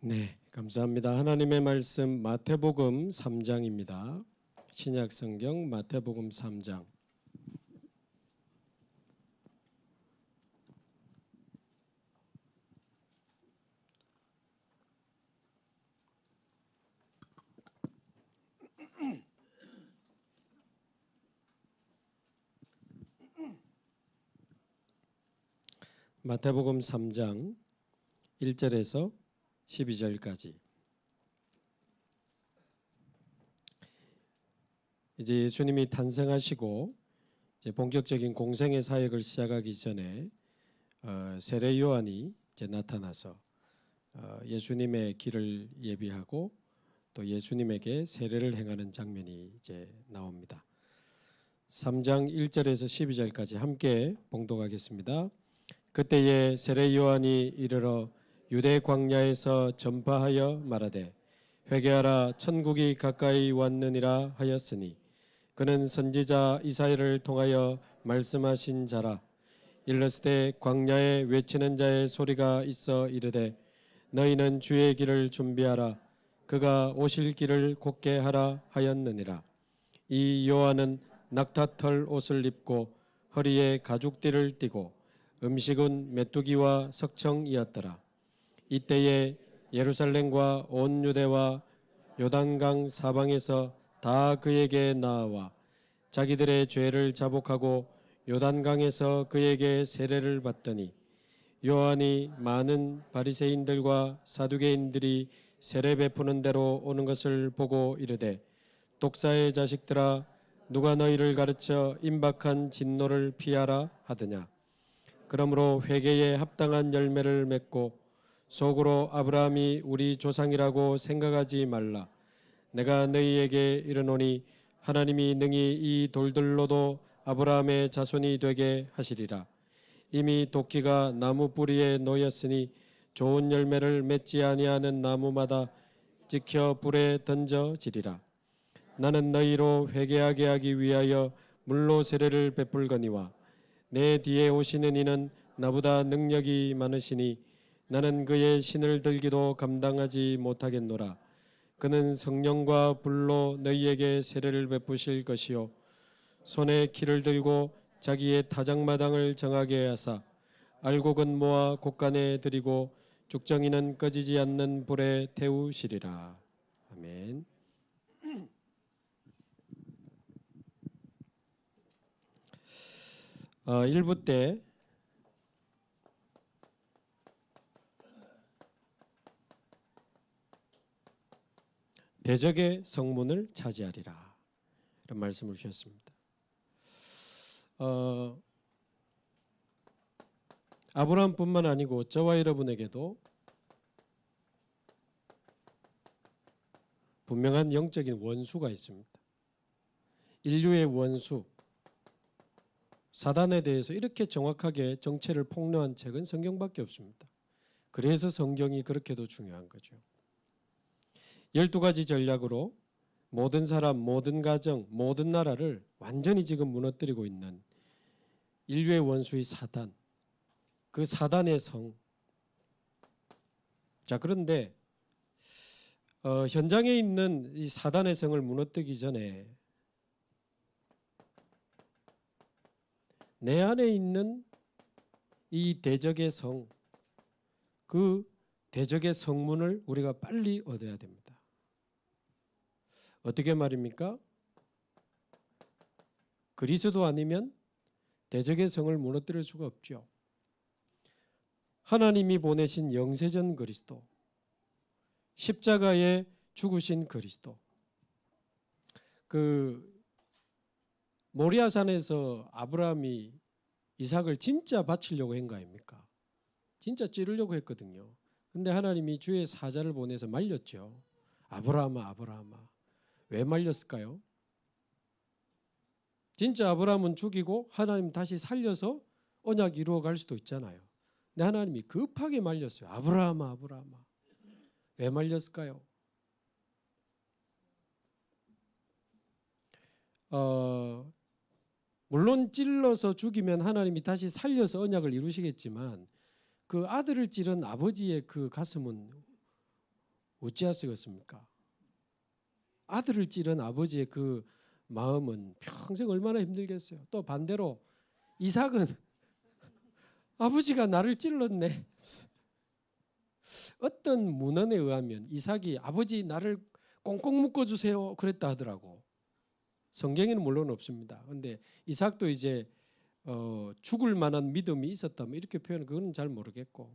네, 감사합니다. 하나님의 말씀 마태복음 3장입니다. 신약 성경 마태복음 3장. 마태복음 3장 1절에서 12절까지. 이제 예수님이 탄생하시고 이제 본격적인 공생의 사역을 시작하기 전에 세례 요한이 이제 나타나서 예수님의 길을 예비하고 또 예수님에게 세례를 행하는 장면이 이제 나옵니다. 3장 1절에서 12절까지 함께 봉독하겠습니다. 그때에 세례 요한이 이르러 유대 광야에서 전파하여 말하되 회개하라 천국이 가까이 왔느니라 하였으니 그는 선지자 이사야를 통하여 말씀하신 자라. 일러스되 광야에 외치는 자의 소리가 있어 이르되 너희는 주의 길을 준비하라 그가 오실 길을 곧게 하라 하였느니라. 이 요한은 낙타털 옷을 입고 허리에 가죽띠를 띠고 음식은 메뚜기와 석청이었더라. 이때에 예루살렘과 온 유대와 요단강 사방에서 다 그에게 나아와 자기들의 죄를 자복하고 요단강에서 그에게 세례를 받더니 요한이 많은 바리새인들과 사두개인들이 세례 베푸는 대로 오는 것을 보고 이르되 독사의 자식들아 누가 너희를 가르쳐 임박한 진노를 피하라 하더냐. 그러므로 회개에 합당한 열매를 맺고 속으로 아브라함이 우리 조상이라고 생각하지 말라. 내가 너희에게 이르노니 하나님이 능히 이 돌들로도 아브라함의 자손이 되게 하시리라. 이미 도끼가 나무 뿌리에 놓였으니 좋은 열매를 맺지 아니하는 나무마다 찍혀 불에 던져지리라. 나는 너희로 회개하게 하기 위하여 물로 세례를 베풀거니와 내 뒤에 오시는 이는 나보다 능력이 많으시니 나는 그의 신을 들기도 감당하지 못하겠노라. 그는 성령과 불로 너희에게 세례를 베푸실 것이요 손에 키를 들고 자기의 타작마당을 정하게 하사 알곡은 모아 곳간에 들이고 죽정이는 꺼지지 않는 불에 태우시리라. 아멘. 일부 때 대적의 성문을 차지하리라 이런 말씀을 주셨습니다. 아브라함뿐만 아니고 저와 여러분에게도 분명한 영적인 원수가 있습니다. 인류의 원수 사단에 대해서 이렇게 정확하게 정체를 폭로한 책은 성경밖에 없습니다. 그래서 성경이 그렇게도 중요한 거죠. 12가지 전략으로 모든 사람, 모든 가정, 모든 나라를 완전히 지금 무너뜨리고 있는 인류의 원수의 사단, 그 사단의 성. 자, 그런데 현장에 있는 이 사단의 성을 무너뜨리기 전에 내 안에 있는 이 대적의 성, 그 대적의 성문을 우리가 빨리 얻어야 됩니다. 어떻게 말입니까? 그리스도 아니면 대적의 성을 무너뜨릴 수가 없죠. 하나님이 보내신 영세전 그리스도, 십자가에 죽으신 그리스도. 그 모리아산에서 아브라함이 이삭을 진짜 바치려고 한 거 아닙니까? 진짜 찌르려고 했거든요. 근데 하나님이 주의 사자를 보내서 말렸죠. 아브라함아, 아브라함아. 왜 말렸을까요? 진짜 아브라함은 죽이고 하나님 다시 살려서 언약 이루어갈 수도 있잖아요. 근데 하나님이 급하게 말렸어요. 아브라함아, 아브라함아. 왜 말렸을까요? 물론 찔러서 죽이면 하나님이 다시 살려서 언약을 이루시겠지만 그 아들을 찌른 아버지의 그 가슴은 어찌하시겠습니까? 아들을 찌른 아버지의 그 마음은 평생 얼마나 힘들겠어요. 또 반대로 이삭은 아버지가 나를 찔렀네. 어떤 문헌에 의하면 이삭이 아버지 나를 꽁꽁 묶어주세요 그랬다 하더라고. 성경에는 물론 없습니다. 그런데 이삭도 이제 죽을 만한 믿음이 있었다면 이렇게 표현은 그거는 잘 모르겠고.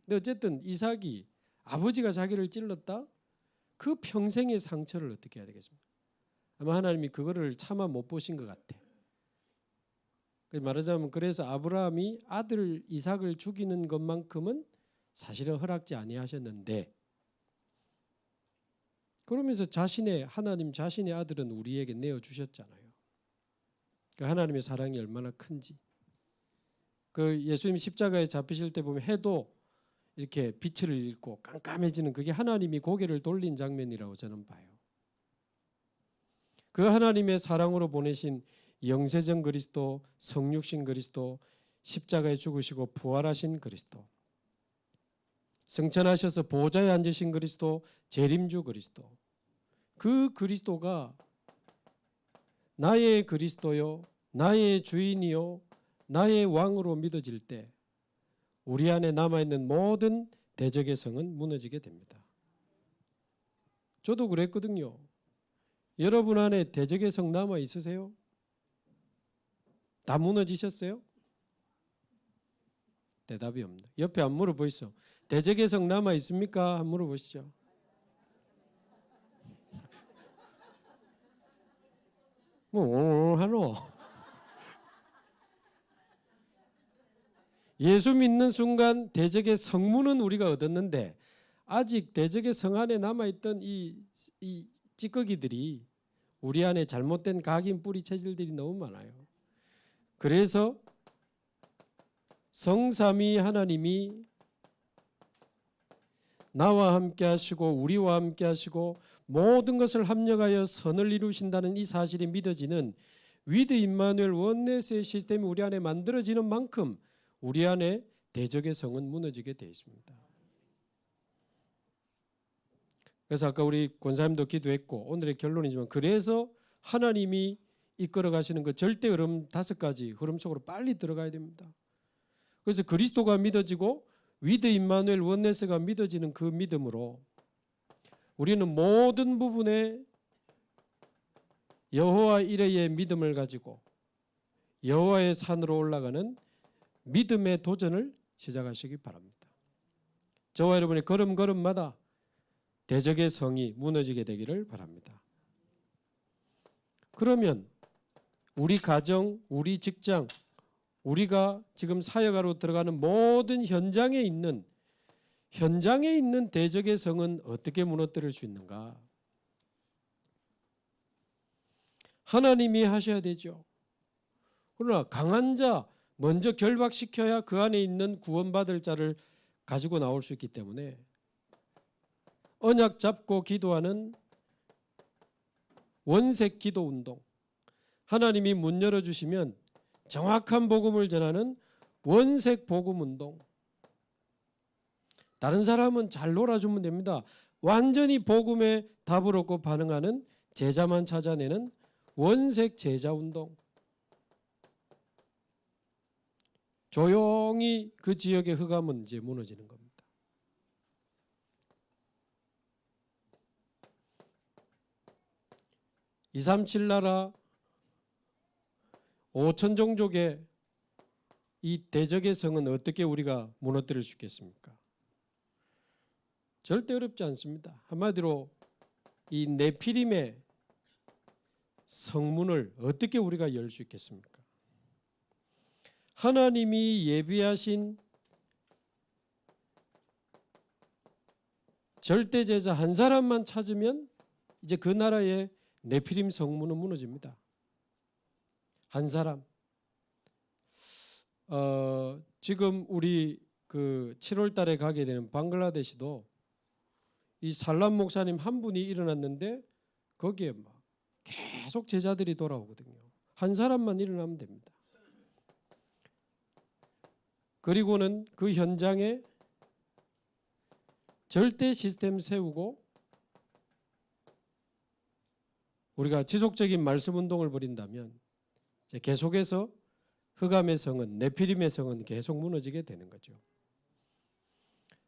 근데 어쨌든 이삭이 아버지가 자기를 찔렀다? 그 평생의 상처를 어떻게 해야 되겠습니까? 아마 하나님이 그거를 차마 못 보신 것 같아. 말하자면 그래서 아브라함이 아들 이삭을 죽이는 것만큼은 사실은 허락지 아니하셨는데 그러면서 하나님 자신의 아들은 우리에게 내어주셨잖아요. 그 하나님의 사랑이 얼마나 큰지. 그 예수님 십자가에 잡히실 때 보면 해도 이렇게 빛을 잃고 깜깜해지는 그게 하나님이 고개를 돌린 장면이라고 저는 봐요. 그 하나님의 사랑으로 보내신 영세전 그리스도, 성육신 그리스도, 십자가에 죽으시고 부활하신 그리스도, 승천하셔서 보좌에 앉으신 그리스도, 재림주 그리스도, 그 그리스도가 나의 그리스도요, 나의 주인이요, 나의 왕으로 믿어질 때 우리 안에 남아있는 모든 대적의 성은 무너지게 됩니다. 저도 그랬거든요. 여러분 안에 대적의 성 남아 있으세요? 다 무너지셨어요? 대답이 없네. 옆에 안 물어보시죠. 대적의 성 남아 있습니까? 한 물어보시죠. 뭐 하노? 예수 믿는 순간 대적의 성문은 우리가 얻었는데 아직 대적의 성 안에 남아있던 이 찌꺼기들이 우리 안에 잘못된 각인 뿌리 체질들이 너무 많아요. 그래서 성삼위 하나님이 나와 함께 하시고 우리와 함께 하시고 모든 것을 합력하여 선을 이루신다는 이 사실이 믿어지는 위드 임마누엘 원네스의 시스템이 우리 안에 만들어지는 만큼 우리 안에 대적의 성은 무너지게 되어 있습니다. 그래서 아까 우리 권사님도 기도했고 오늘의 결론이지만 그래서 하나님이 이끌어 가시는 그 절대 흐름 5가지 흐름 속으로 빨리 들어가야 됩니다. 그래서 그리스도가 믿어지고 위드 임마누엘 원네스가 믿어지는 그 믿음으로 우리는 모든 부분에 여호와 이레의 믿음을 가지고 여호와의 산으로 올라가는 믿음의 도전을 시작하시기 바랍니다. 저와 여러분의 걸음걸음마다 대적의 성이 무너지게 되기를 바랍니다. 그러면 우리 가정, 우리 직장, 우리가 지금 사역하러 들어가는 모든 현장에 있는 대적의 성은 어떻게 무너뜨릴 수 있는가? 하나님이 하셔야 되죠. 그러나 강한 자 먼저 결박시켜야 그 안에 있는 구원받을 자를 가지고 나올 수 있기 때문에 언약 잡고 기도하는 원색 기도 운동, 하나님이 문 열어주시면 정확한 복음을 전하는 원색 복음 운동. 다른 사람은 잘 놀아주면 됩니다. 완전히 복음에 답을 얻고 반응하는 제자만 찾아내는 원색 제자 운동. 조용히 그 지역의 흑암은 이제 무너지는 겁니다. 237 나라 5천 종족의 이 대적의 성은 어떻게 우리가 무너뜨릴 수 있겠습니까? 절대 어렵지 않습니다. 한마디로 이 네피림의 성문을 어떻게 우리가 열 수 있겠습니까? 하나님이 예비하신 절대 제자 한 사람만 찾으면 이제 그 나라의 네피림 성문은 무너집니다. 한 사람. 지금 우리 그 7월 달에 가게 되는 방글라데시도 이 살람 목사님 한 분이 일어났는데 거기에 막 계속 제자들이 돌아오거든요. 한 사람만 일어나면 됩니다. 그리고는 그 현장에 절대 시스템 세우고 우리가 지속적인 말씀 운동을 벌인다면 계속해서 흑암의 성은, 네피림의 성은 계속 무너지게 되는 거죠.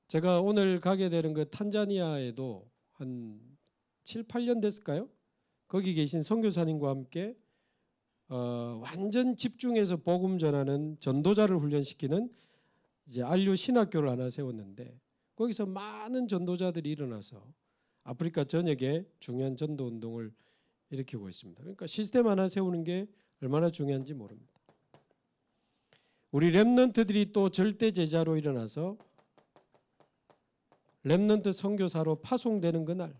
제가 오늘 가게 되는 그 탄자니아에도 한 7, 8년 됐을까요? 거기 계신 선교사님과 함께 완전 집중해서 복음 전하는 전도자를 훈련시키는 이제 안류 신학교를 하나 세웠는데 거기서 많은 전도자들이 일어나서 아프리카 전역에 중요한 전도 운동을 일으키고 있습니다. 그러니까 시스템 하나 세우는 게 얼마나 중요한지 모릅니다. 우리 렘넌트들이 또 절대 제자로 일어나서 렘넌트 선교사로 파송되는 그날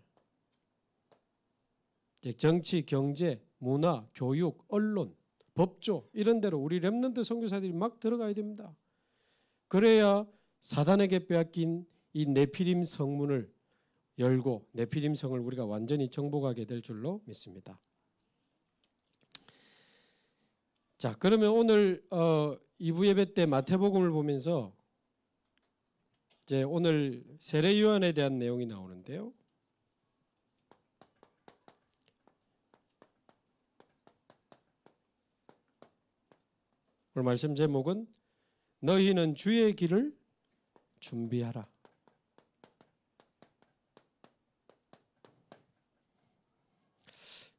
정치, 경제, 문화, 교육, 언론, 법조 이런 데로 우리 렘넌트 선교사들이 막 들어가야 됩니다. 그래야 사단에게 빼앗긴 이 네피림 성문을 열고 네피림 성을 우리가 완전히 정복하게 될 줄로 믿습니다. 자, 그러면 오늘 2부 예배 때 마태복음을 보면서 이제 오늘 세례 요한에 대한 내용이 나오는데요. 오늘 말씀 제목은 너희는 주의 길을 준비하라.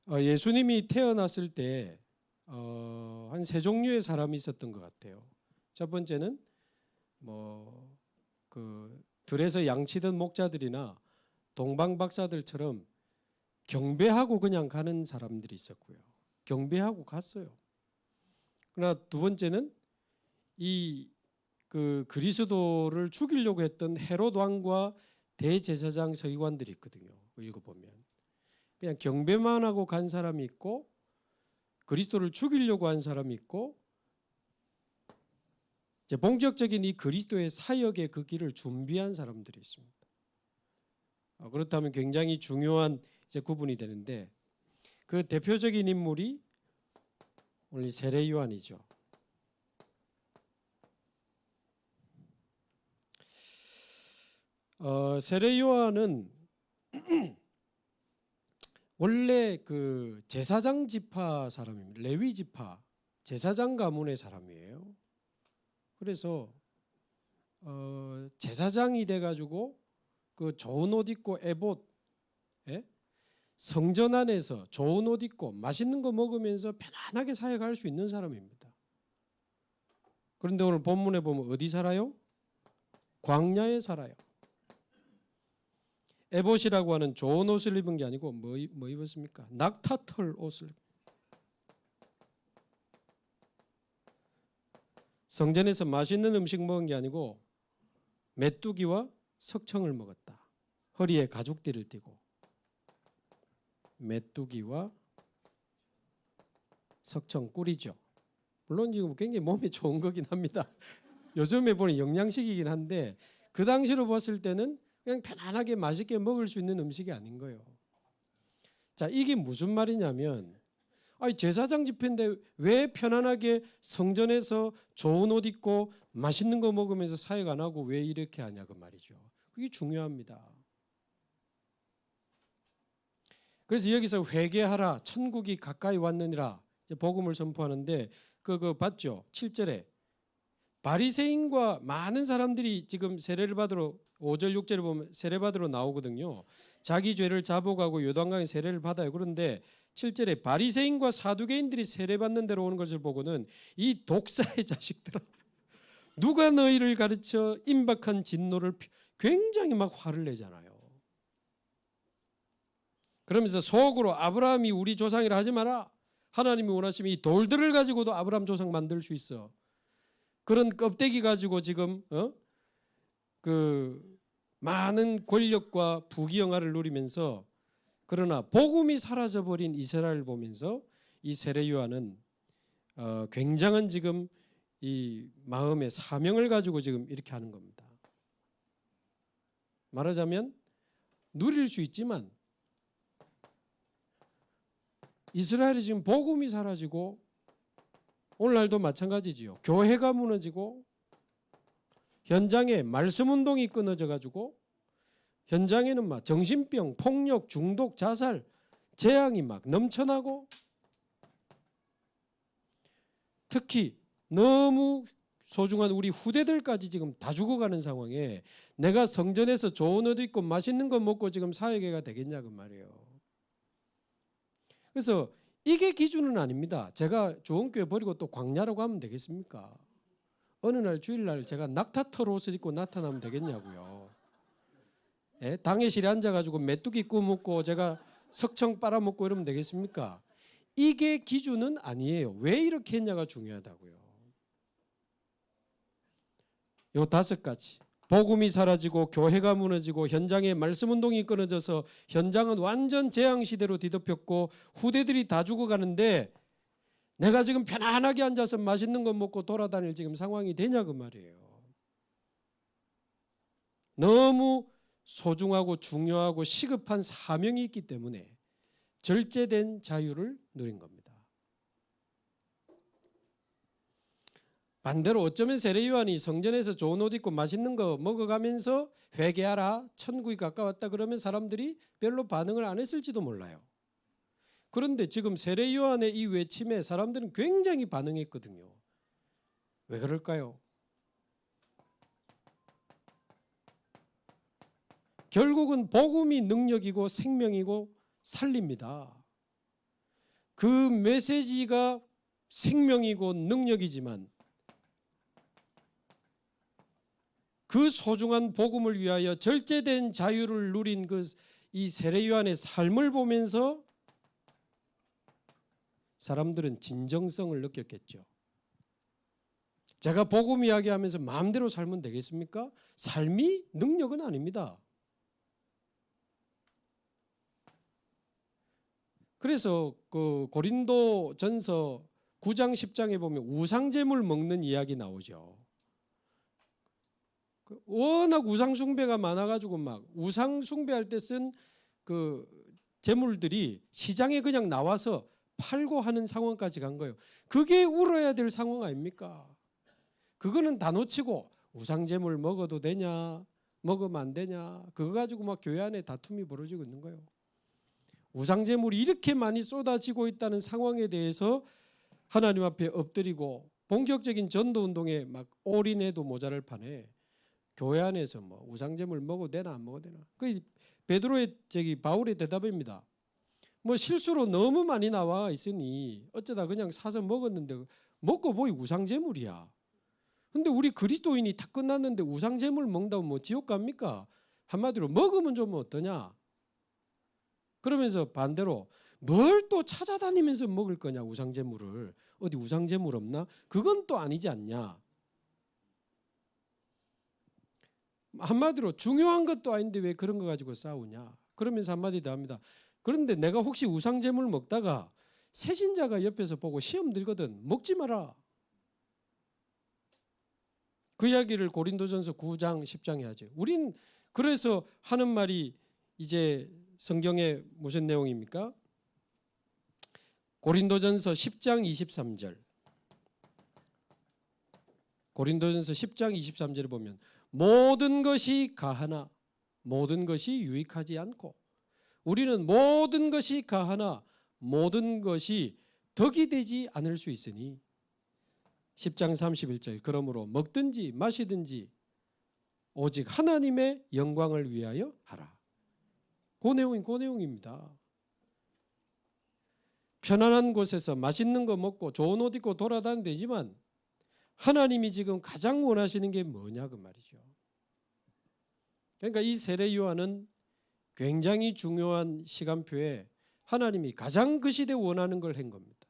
예수님이 태어났을 때 한 세 종류의 사람이 있었던 것 같아요. 첫 번째는 그 들에서 양치던 목자들이나 동방 박사들처럼 경배하고 그냥 가는 사람들이 있었고요. 경배하고 갔어요. 그러나 두 번째는 이 그 그리스도를 죽이려고 했던 헤롯 왕과 대제사장 서기관들이 있거든요. 읽어보면 그냥 경배만 하고 간 사람이 있고 그리스도를 죽이려고 한 사람이 있고 이제 본격적인 이 그리스도의 사역의 그 길을 준비한 사람들이 있습니다. 그렇다면 굉장히 중요한 이제 구분이 되는데 그 대표적인 인물이 오늘 세례 요한이죠. 세례 요한은 원래 그 제사장 지파 사람입니다. 레위 지파 제사장 가문의 사람이에요. 그래서 제사장이 돼가지고 그 좋은 옷 입고 에봇 성전 안에서 좋은 옷 입고 맛있는 거 먹으면서 편안하게 사역할 수 있는 사람입니다. 그런데 오늘 본문에 보면 어디 살아요? 광야에 살아요. 에봇이라고 하는 좋은 옷을 입은 게 아니고 뭐 입었습니까? 낙타털 옷을. 성전에서 맛있는 음식 먹은 게 아니고 메뚜기와 석청을 먹었다. 허리에 가죽띠를 띠고 메뚜기와 석청 꿀이죠. 물론 지금 굉장히 몸에 좋은 거긴 합니다. 요즘에 보는 영양식이긴 한데 그 당시로 봤을 때는 그냥 편안하게 맛있게 먹을 수 있는 음식이 아닌 거예요. 자, 이게 무슨 말이냐면 제사장 집회인데 왜 편안하게 성전에서 좋은 옷 입고 맛있는 거 먹으면서 사역 안 하고 왜 이렇게 하냐 그 말이죠. 그게 중요합니다. 그래서 여기서 회개하라 천국이 가까이 왔느니라 이제 복음을 선포하는데 그거 봤죠? 7절에 바리새인과 많은 사람들이 지금 세례를 받으러 5절 6절에 보면 세례 받으러 나오거든요. 자기 죄를 자복하고 요단강에 세례를 받아요. 그런데 7절에 바리새인과 사두개인들이 세례 받는 데로 오는 것을 보고는 이 독사의 자식들아 누가 너희를 가르쳐 임박한 진노를 굉장히 막 화를 내잖아요. 그러면서 속으로 아브라함이 우리 조상이라 하지 마라. 하나님이 원하시면 이 돌들을 가지고도 아브라함 조상 만들 수 있어. 그런 껍데기 가지고 지금 그 많은 권력과 부귀영화를 누리면서 그러나 복음이 사라져버린 이스라엘을 보면서 이 세례 요한은 굉장한 지금 이 마음의 사명을 가지고 지금 이렇게 하는 겁니다. 말하자면 누릴 수 있지만 이스라엘이 지금 복음이 사라지고 오늘날도 마찬가지지요. 교회가 무너지고 현장에 말씀 운동이 끊어져 가지고 현장에는 막 정신병, 폭력, 중독, 자살, 재앙이 막 넘쳐나고, 특히 너무 소중한 우리 후대들까지 지금 다 죽어가는 상황에 내가 성전에서 좋은 옷 입고 맛있는 거 먹고 지금 사회계가 되겠냐 그 말이에요. 그래서 이게 기준은 아닙니다. 제가 좋은 교회 버리고 또 광야라고 하면 되겠습니까? 어느 날 주일날 제가 낙타털 옷을 입고 나타나면 되겠냐고요. 예? 당회실에 앉아가지고 메뚜기 구워 먹고 제가 석청 빨아먹고 이러면 되겠습니까? 이게 기준은 아니에요. 왜 이렇게 했냐가 중요하다고요. 요 5가지. 복음이 사라지고 교회가 무너지고 현장에 말씀운동이 끊어져서 현장은 완전 재앙시대로 뒤덮였고 후대들이 다 죽어가는데 내가 지금 편안하게 앉아서 맛있는 거 먹고 돌아다닐 지금 상황이 되냐 그 말이에요. 너무 소중하고 중요하고 시급한 사명이 있기 때문에 절제된 자유를 누린 겁니다. 반대로 어쩌면 세례요한이 성전에서 좋은 옷 입고 맛있는 거 먹어가면서 회개하라, 천국이 가까웠다 그러면 사람들이 별로 반응을 안 했을지도 몰라요. 그런데 지금 세례요한의 이 외침에 사람들은 굉장히 반응했거든요. 왜 그럴까요? 결국은 복음이 능력이고 생명이고 살립니다. 그 메시지가 생명이고 능력이지만 그 소중한 복음을 위하여 절제된 자유를 누린 이 세례요한의 삶을 보면서 사람들은 진정성을 느꼈겠죠. 제가 복음 이야기하면서 마음대로 살면 되겠습니까? 삶이 능력은 아닙니다. 그래서 그 고린도전서 9장 10장에 보면 우상제물 먹는 이야기 나오죠. 워낙 우상 숭배가 많아가지고 막 우상 숭배할 때 쓴 그 제물들이 시장에 그냥 나와서 팔고 하는 상황까지 간 거예요. 그게 울어야 될 상황 아닙니까? 그거는 다 놓치고 우상 제물 먹어도 되냐, 먹으면 안 되냐, 그거 가지고 막 교회 안에 다툼이 벌어지고 있는 거예요. 우상 제물이 이렇게 많이 쏟아지고 있다는 상황에 대해서 하나님 앞에 엎드리고 본격적인 전도 운동에 막 올인해도 모자랄 판에 교회 안에서 뭐 우상제물 먹어도 되나 안 먹어도 되나. 그 베드로의 바울의 대답입니다. 뭐 실수로 너무 많이 나와 있으니 어쩌다 그냥 사서 먹었는데 먹고 보이 우상제물이야. 근데 우리 그리스도인이 다 끝났는데 우상제물 먹는다고 뭐 지옥 갑니까? 한마디로 먹으면 좀 어떠냐. 그러면서 반대로 뭘 또 찾아다니면서 먹을 거냐 우상제물을. 어디 우상제물 없나? 그건 또 아니지 않냐. 한마디로 중요한 것도 아닌데 왜 그런 거 가지고 싸우냐. 그러면서 한마디 더 합니다. 그런데 내가 혹시 우상제물 먹다가 새신자가 옆에서 보고 시험 들거든. 먹지 마라. 그 이야기를 고린도전서 9장 10장에 하죠. 우린 그래서 하는 말이 이제 성경에 무슨 내용입니까? 고린도전서 10장 23절. 고린도전서 10장 23절을 보면 모든 것이 가하나 모든 것이 유익하지 않고 우리는 모든 것이 가하나 모든 것이 덕이 되지 않을 수 있으니 10장 31절 그러므로 먹든지 마시든지 오직 하나님의 영광을 위하여 하라. 그 내용입니다. 편안한 곳에서 맛있는 거 먹고 좋은 옷 입고 돌아다니면 되지만 하나님이 지금 가장 원하시는 게 뭐냐 그 말이죠. 그러니까 이 세례 요한은 굉장히 중요한 시간표에 하나님이 가장 그 시대에 원하는 걸 한 겁니다.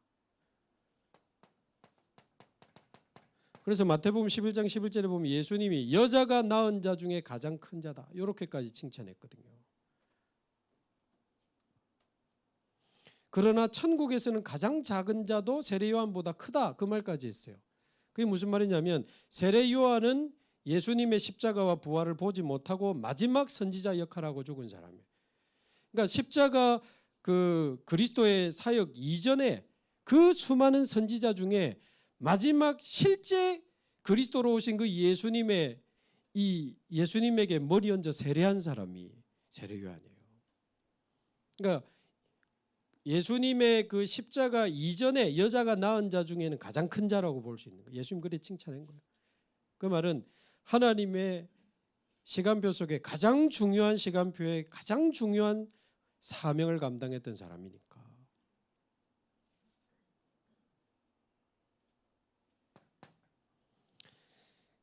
그래서 마태복음 11장 11절에 보면 예수님이 여자가 낳은 자 중에 가장 큰 자다. 이렇게까지 칭찬했거든요. 그러나 천국에서는 가장 작은 자도 세례 요한보다 크다. 그 말까지 했어요. 그게 무슨 말이냐면 세례 요한은 예수님의 십자가와 부활을 보지 못하고 마지막 선지자 역할하고 죽은 사람이에요. 그러니까 십자가 그리스도의 사역 이전에 그 수많은 선지자 중에 마지막 실제 그리스도로 오신 그 예수님에게 머리 얹어 세례한 사람이 세례 요한이에요. 그러니까 예수님의 그 십자가 이전에 여자가 낳은 자 중에는 가장 큰 자라고 볼 수 있는 거예요. 예수님 그래 칭찬한 거예요. 그 말은 하나님의 시간표 속에 가장 중요한 시간표에 가장 중요한 사명을 감당했던 사람이니까.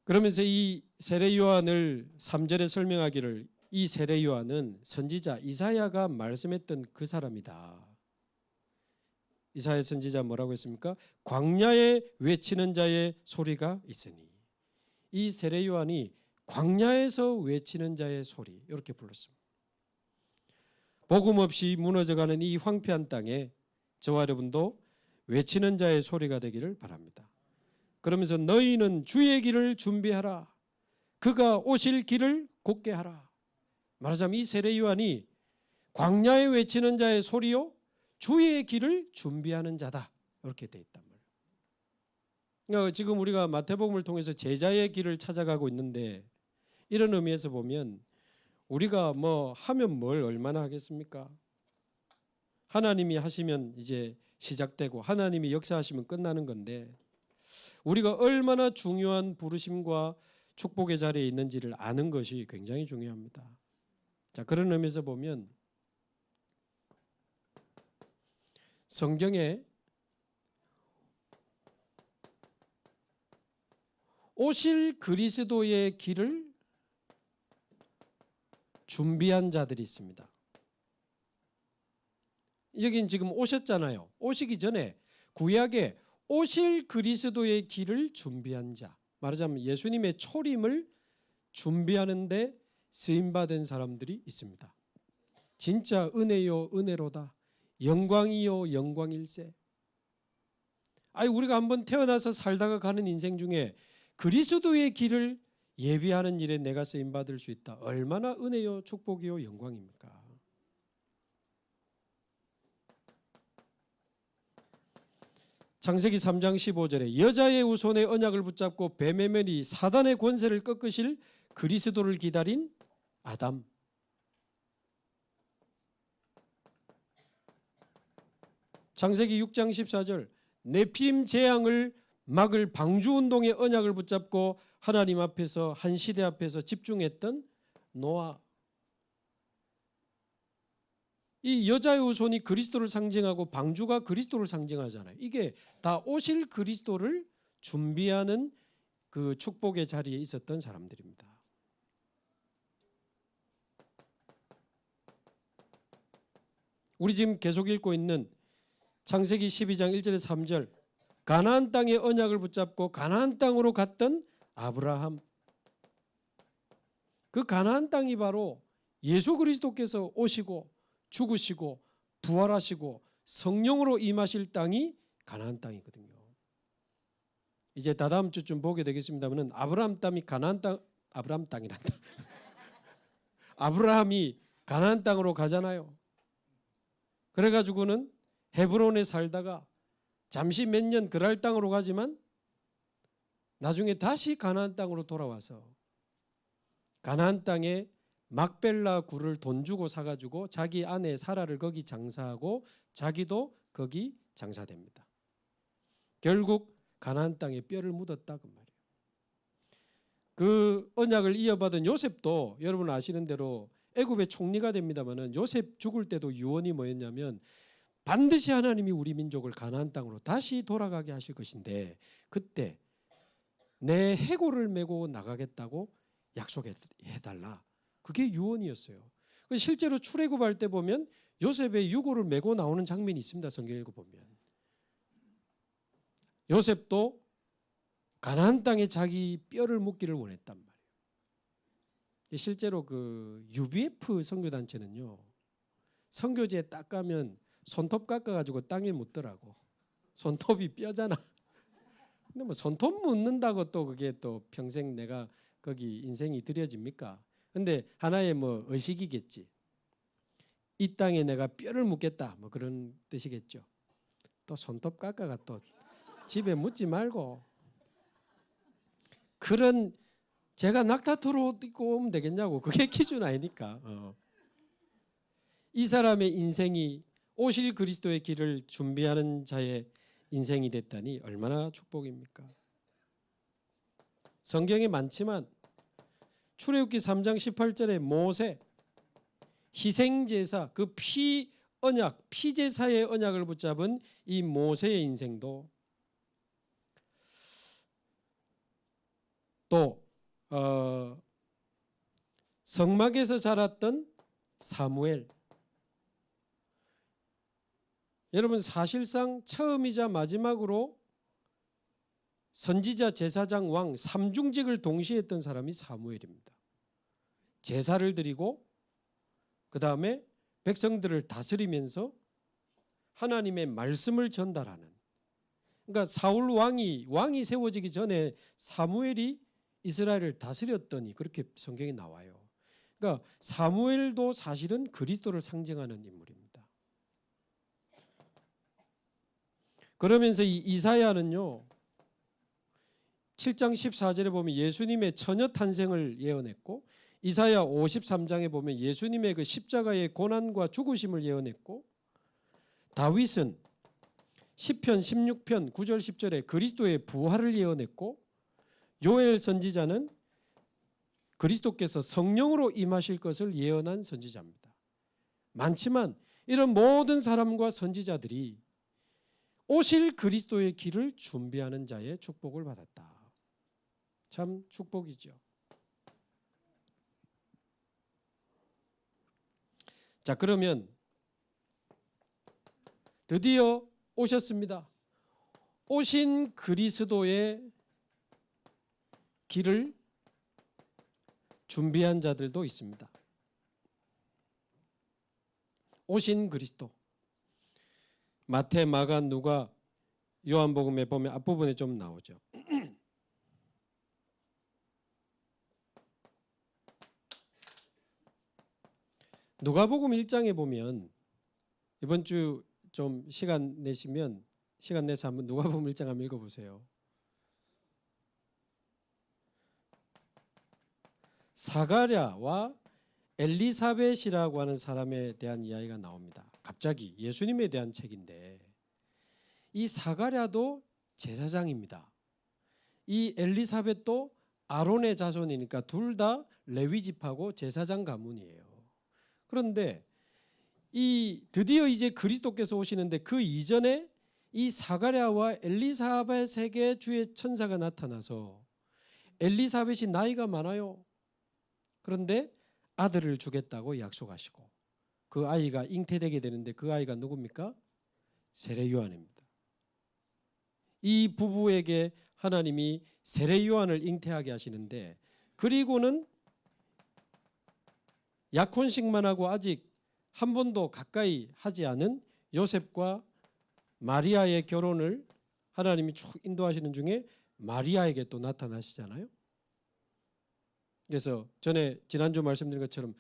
그러면서 이 세례 요한을 3절에 설명하기를 이 세례 요한은 선지자 이사야가 말씀했던 그 사람이다. 이사야 선지자 뭐라고 했습니까? 광야에 외치는 자의 소리가 있으니. 이 세례 요한이 광야에서 외치는 자의 소리 이렇게 불렀습니다. 복음 없이 무너져가는 이 황폐한 땅에 저와 여러분도 외치는 자의 소리가 되기를 바랍니다. 그러면서 너희는 주의 길을 준비하라. 그가 오실 길을 곧게 하라. 말하자면 이 세례 요한이 광야에 외치는 자의 소리요 주의 길을 준비하는 자다. 이렇게 돼 있단 말이에요. 그러니까 지금 우리가 마태복음을 통해서 제자의 길을 찾아가고 있는데 이런 의미에서 보면 우리가 뭐 하면 뭘 얼마나 하겠습니까? 하나님이 하시면 이제 시작되고 하나님이 역사하시면 끝나는 건데 우리가 얼마나 중요한 부르심과 축복의 자리에 있는지를 아는 것이 굉장히 중요합니다. 자, 그런 의미에서 보면 성경에 오실 그리스도의 길을 준비한 자들이 있습니다. 여긴 지금 오셨잖아요. 오시기 전에 구약에 오실 그리스도의 길을 준비한 자, 말하자면 예수님의 초림을 준비하는데 쓰임받은 사람들이 있습니다. 진짜 은혜요 은혜로다, 영광이요 영광일세. 우리가 한번 태어나서 살다가 가는 인생 중에 그리스도의 길을 예비하는 일에 내가 쓰임받을 수 있다. 얼마나 은혜요 축복이요 영광입니까? 창세기 3장 15절에 여자의 후손의 언약을 붙잡고 뱀의 면이 사단의 권세를 꺾으실 그리스도를 기다린 아담. 창세기 6장 14절 네피림 재앙을 막을 방주운동의 언약을 붙잡고 하나님 앞에서 한 시대 앞에서 집중했던 노아. 이 여자의 후손이 그리스도를 상징하고 방주가 그리스도를 상징하잖아요. 이게 다 오실 그리스도를 준비하는 그 축복의 자리에 있었던 사람들입니다. 우리 지금 계속 읽고 있는 창세기 12장 1절에서 3절 가나안 땅의 언약을 붙잡고 가나안 땅으로 갔던 아브라함. 그 가나안 땅이 바로 예수 그리스도께서 오시고 죽으시고 부활하시고 성령으로 임하실 땅이 가나안 땅이거든요. 이제 다다음 주쯤 보게 되겠습니다만은 아브라함 땅이 가나안 땅, 아브라함 땅이란다. 아브라함이 가나안 땅으로 가잖아요. 그래가지고는 헤브론에 살다가 잠시 몇 년 그랄 땅으로 가지만 나중에 다시 가나안 땅으로 돌아와서 가나안 땅에 막벨라 굴을 돈 주고 사가지고 자기 아내 사라를 거기 장사하고 자기도 거기 장사됩니다. 결국 가나안 땅에 뼈를 묻었다 그 말이에요. 그 언약을 이어받은 요셉도 여러분 아시는 대로 애굽의 총리가 됩니다마는 요셉 죽을 때도 유언이 뭐였냐면 반드시 하나님이 우리 민족을 가나안 땅으로 다시 돌아가게 하실 것인데 그때 내 해골을 메고 나가겠다고 약속해달라. 그게 유언이었어요. 실제로 출애굽할 때 보면 요셉의 유골을 메고 나오는 장면이 있습니다. 성경 읽어보면 요셉도 가나안 땅에 자기 뼈를 묻기를 원했단 말이에요. 실제로 그 UBF 선교단체는요, 선교지에 딱 가면 손톱 깎아가지고 땅에 묻더라고. 손톱이 뼈잖아. 근데 뭐 손톱 묻는다고 또 그게 또 평생 내가 거기 인생이 들여집니까? 근데 하나의 뭐 의식이겠지. 이 땅에 내가 뼈를 묻겠다. 뭐 그런 뜻이겠죠. 또 손톱 깎아가 또 집에 묻지 말고 그런 제가 낙타토로 입고 오면 되겠냐고. 그게 기준 아니니까. 이 사람의 인생이 오실 그리스도의 길을 준비하는 자의 인생이 됐다니 얼마나 축복입니까? 성경에 많지만 출애굽기 3장 18절에 모세 희생제사, 그 피언약, 피제사의 언약을 붙잡은 이 모세의 인생도 또 성막에서 자랐던 사무엘, 여러분 사실상 처음이자 마지막으로 선지자, 제사장, 왕 삼중직을 동시에 했던 사람이 사무엘입니다. 제사를 드리고 그 다음에 백성들을 다스리면서 하나님의 말씀을 전달하는, 그러니까 사울 왕이 세워지기 전에 사무엘이 이스라엘을 다스렸더니 그렇게 성경에 나와요. 그러니까 사무엘도 사실은 그리스도를 상징하는 인물입니다. 그러면서 이 이사야는요 7장 14절에 보면 예수님의 처녀 탄생을 예언했고, 이사야 53장에 보면 예수님의 그 십자가의 고난과 죽으심을 예언했고, 다윗은 시편 16편 9절 10절에 그리스도의 부활을 예언했고, 요엘 선지자는 그리스도께서 성령으로 임하실 것을 예언한 선지자입니다. 많지만 이런 모든 사람과 선지자들이 오실 그리스도의 길을 준비하는 자의 축복을 받았다. 참 축복이죠. 자, 그러면 드디어 오셨습니다. 오신 그리스도의 길을 준비한 자들도 있습니다. 오신 그리스도. 마태, 마가, 누가, 요한복음에 보면 앞부분에 좀 나오죠. 누가복음 1장에 보면, 이번 주 좀 시간 내시면 시간 내서 한번 누가복음 1장 한번 읽어보세요. 사가랴와 엘리사벳이라고 하는 사람에 대한 이야기가 나옵니다. 갑자기 예수님에 대한 책인데, 이 사가랴도 제사장입니다. 이 엘리사벳도 아론의 자손이니까 둘 다 레위 지파고 제사장 가문이에요. 그런데 드디어 이제 그리스도께서 오시는데, 그 이전에 이 사가랴와 엘리사벳에게 주의 천사가 나타나서, 엘리사벳이 나이가 많아요. 그런데 아들을 주겠다고 약속하시고, 그 아이가 잉태되게 되는데 그 아이가 누굽니까? 세례 요한입니다. 이 부부에게 하나님이 세례 요한을 잉태하게 하시는데, 그리고는 약혼식만 하고 아직 한 번도 가까이 하지 않은 요셉과 마리아의 결혼을 하나님이 쭉 인도하시는 중에 마리아에게 또 나타나시잖아요. 그래서 지난주 말씀드린 것처럼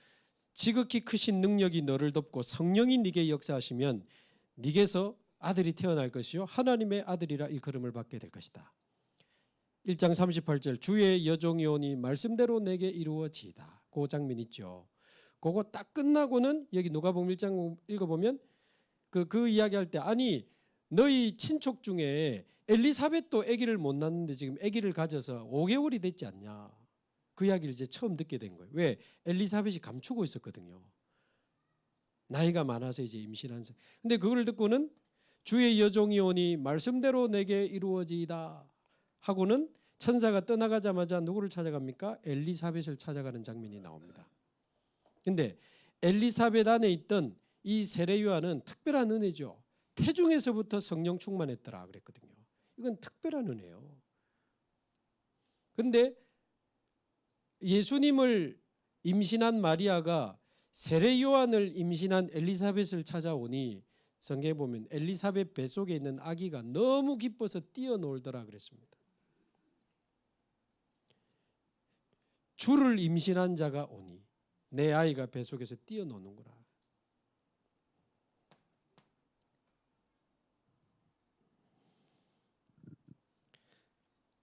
지극히 크신 능력이 너를 덮고 성령이 네게 역사하시면 네게서 아들이 태어날 것이요 하나님의 아들이라 일컬음을 받게 될 것이다. 1장 38절 주의 여종이 오니 말씀대로 내게 이루어지이다. 그 장면 있죠. 그거 딱 끝나고는 여기 누가복음 1장 읽어보면 그 이야기할 때, 아니 너희 친척 중에 엘리사벳도 아기를 못 낳는데 지금 아기를 가져서 5개월이 됐지 않냐. 그 이야기를 이제 처음 듣게 된 거예요. 왜? 엘리사벳이 감추고 있었거든요. 나이가 많아서 이제 임신한. 근데 그걸 듣고는 주의 여종이 오니 말씀대로 내게 이루어지이다 하고는 천사가 떠나가자마자 누구를 찾아갑니까? 엘리사벳을 찾아가는 장면이 나옵니다. 근데 엘리사벳 안에 있던 이 세례 요한은 특별한 은혜죠. 태중에서부터 성령 충만했더라 그랬거든요. 이건 특별한 은혜예요. 근데 예수님을 임신한 마리아가 세례 요한을 임신한 엘리사벳을 찾아오니 성경에 보면 엘리사벳 뱃속에 있는 아기가 너무 기뻐서 뛰어놀더라 그랬습니다. 주를 임신한 자가 오니 내 아이가 뱃속에서 뛰어노는구나.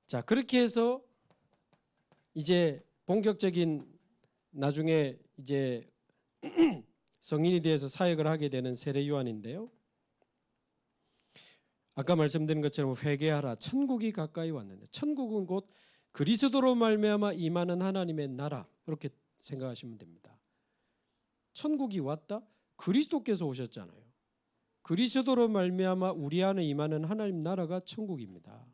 자, 그렇게 해서 이제 본격적인 나중에 이제 성인이 되어서 사역을 하게 되는 세례 요한인데요. 아까 말씀드린 것처럼 회개하라. 천국이 가까이 왔는데, 천국은 곧 그리스도로 말미암아 임하는 하나님의 나라, 이렇게 생각하시면 됩니다. 천국이 왔다? 그리스도께서 오셨잖아요. 그리스도로 말미암아 우리 안에 임하는 하나님 나라가 천국입니다.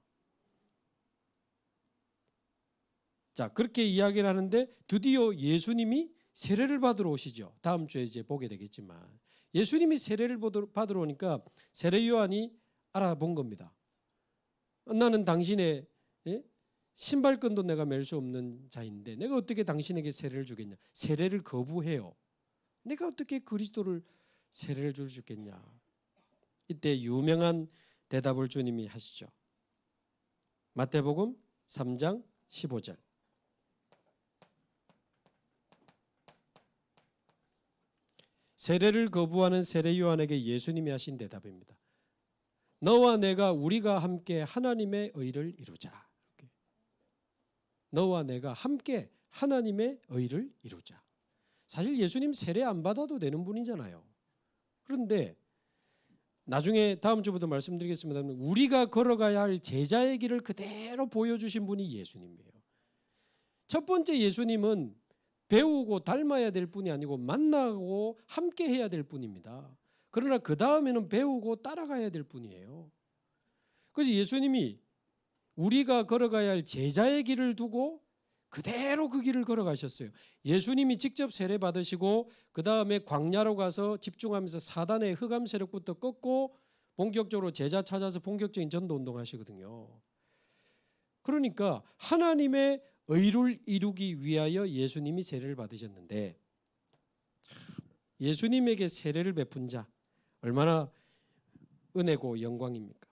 자, 그렇게 이야기를 하는데 드디어 예수님이 세례를 받으러 오시죠. 다음 주에 이제 보게 되겠지만 예수님이 세례를 받으러 오니까 세례 요한이 알아본 겁니다. 나는 당신의 신발끈도 내가 맬 수 없는 자인데 내가 어떻게 당신에게 세례를 주겠냐. 세례를 거부해요. 내가 어떻게 그리스도를 세례를 줄 수 있겠냐. 이때 유명한 대답을 주님이 하시죠. 마태복음 3장 15절. 세례를 거부하는 세례 요한에게 예수님이 하신 대답입니다. 너와 내가 우리가 함께 하나님의 의를 이루자. 너와 내가 함께 하나님의 의를 이루자. 사실 예수님 세례 안 받아도 되는 분이잖아요. 그런데 나중에 다음 주부터 말씀드리겠습니다. 우리가 걸어가야 할 제자의 길을 그대로 보여주신 분이 예수님이에요. 첫 번째 예수님은 배우고 닮아야 될 분이 아니고 만나고 함께 해야 될 분입니다. 그러나 그 다음에는 배우고 따라가야 될 분이에요. 그래서 예수님이 우리가 걸어가야 할 제자의 길을 두고 그대로 그 길을 걸어가셨어요. 예수님이 직접 세례 받으시고 그 다음에 광야로 가서 집중하면서 사단의 흑암 세력부터 꺾고 본격적으로 제자 찾아서 본격적인 전도 운동하시거든요. 그러니까 하나님의 의를 이루기 위하여 예수님이 세례를 받으셨는데 예수님에게 세례를 베푼 자 얼마나 은혜고 영광입니까?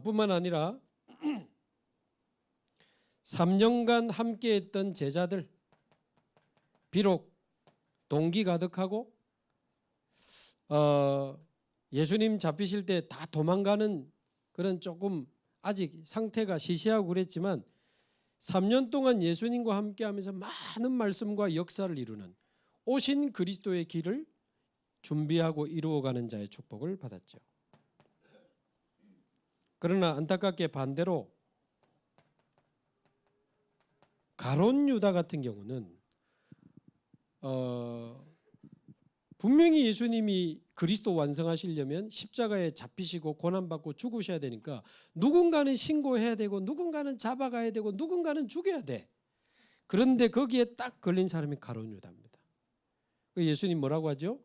뿐만 아니라 3년간 함께했던 제자들 비록 동기 가득하고 예수님 잡히실 때 다 도망가는 그런 조금 아직 상태가 시시하고 그랬지만 3년 동안 예수님과 함께하면서 많은 말씀과 역사를 이루는 오신 그리스도의 길을 준비하고 이루어가는 자의 축복을 받았죠. 그러나 안타깝게 반대로 가룟 유다 같은 경우는 분명히 예수님이 그리스도 완성하시려면 십자가에 잡히시고 고난받고 죽으셔야 되니까 누군가는 신고해야 되고 누군가는 잡아가야 되고 누군가는 죽여야 돼. 그런데 거기에 딱 걸린 사람이 가룟 유다입니다. 예수님 뭐라고 하죠?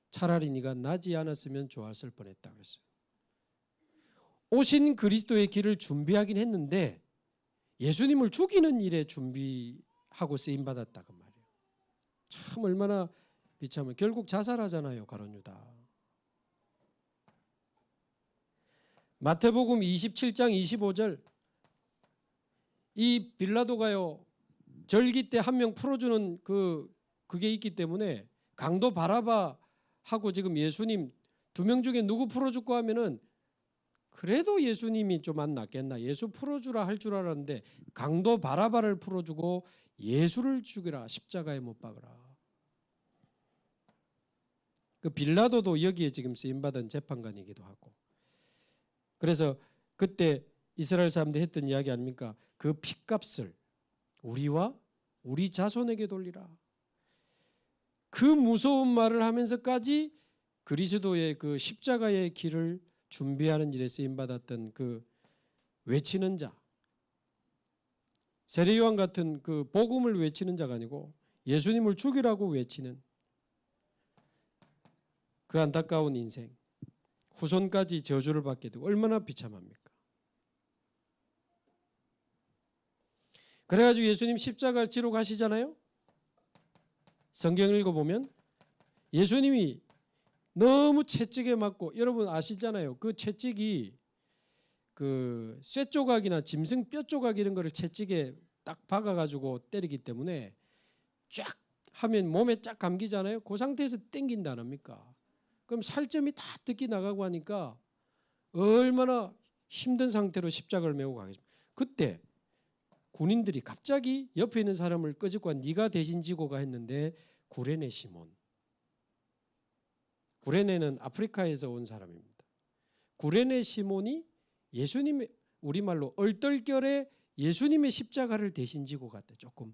차라리 네가 나지 않았으면 좋았을 뻔했다 그랬어요. 오신 그리스도의 길을 준비하긴 했는데 예수님을 죽이는 일에 준비하고 쓰임받았다 그 말이에요. 참 얼마나 비참해. 결국 자살하잖아요. 가룟 유다. 마태복음 27장 25절 이 빌라도가요 절기 때 한 명 풀어주는 그게 있기 때문에 강도 바라바하고 지금 예수님 2명 중에 누구 풀어줄까 하면은 그래도 예수님이 좀 안 낫겠나. 예수 풀어주라 할 줄 알았는데 강도 바라바를 풀어주고 예수를 죽이라 십자가에 못 박으라. 그 빌라도도 여기에 지금 쓰임받은 재판관이기도 하고. 그래서 그때 이스라엘 사람들이 했던 이야기 아닙니까? 그 핏값을 우리와 우리 자손에게 돌리라. 그 무서운 말을 하면서까지 그리스도의 그 십자가의 길을 준비하는 일에 쓰임받았던 그 외치는 자. 세례 요한 같은 그 복음을 외치는 자가 아니고 예수님을 죽이라고 외치는 그 안타까운 인생, 후손까지 저주를 받게 되고 얼마나 비참합니까? 그래가지고 예수님 십자가 지러 가시잖아요. 성경 읽어보면 예수님이 너무 채찍에 맞고 여러분 아시잖아요. 그 채찍이 그 쇠조각이나 짐승 뼈조각 이런 거를 채찍에 딱 박아가지고 때리기 때문에 쫙 하면 몸에 쫙 감기잖아요. 그 상태에서 땡긴다 안 합니까? 그럼 살점이 다 뜯기 나가고 하니까 얼마나 힘든 상태로 십자가를 메고 가겠습니까? 그때 군인들이 갑자기 옆에 있는 사람을 끄집고 네가 대신 지고 가 했는데 구레네 시몬. 구레네는 아프리카에서 온 사람입니다. 구레네 시몬이 예수님의 우리말로 얼떨결에 예수님의 십자가를 대신 지고 갔대. 조금.